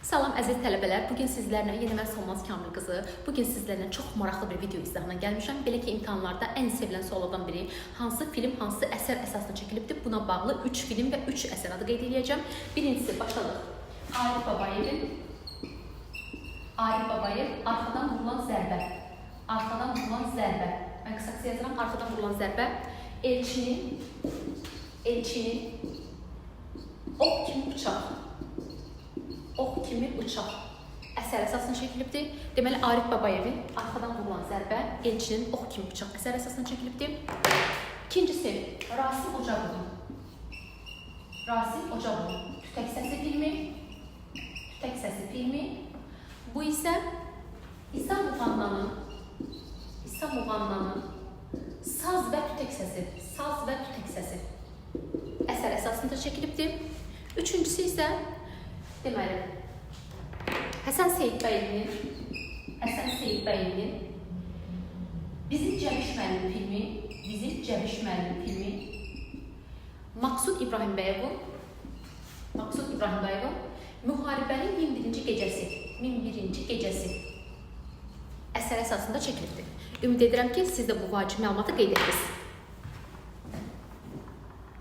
Salam əziz tələbələr, bugün sizlərlə yeni mən Solmaz Kamil qızı. Bugün sizlərlə çox maraqlı bir video izahına gəlmişəm. Belə ki, imtahanlarda ən sevilən suallardan biri hansı film, hansı əsər əsasında çəkilibdir? Buna bağlı 3 film və 3 əsər adı qeyd edəcəm. Birincisi başladıq. Arif Babayev, arxadan vurulan zərbə. Arxadan vurulan zərbə. Mən qısaqsı yazıram, arxadan vurulan zərbə. Elçinin ox kimi bıçaq. Ox kimi bıçaq əsər əsasında çəkilibdir. Deməli, Arif Babayevin arxadan vurulan zərbə, Elçinin ox kimi bıçaq əsər əsasında çəkilibdir. İkincisi, Rasim Ocaqovun Tütək səsi filmi. Bu isə İsa Muğannanın Saz və Tütək səsi əsər əsasında çəkilibdir. Üçüncüsü isə deməli, Həsən Seyidbəylinin Bizim Cəbiş müəllim filmi, Maqsud İbrahimbəyovun Müharibənin 1001-ci gecəsi əsər əsasında çəkilibdir. Ümid edirəm ki, siz də bu vacib məlumatı qeyd etdiniz.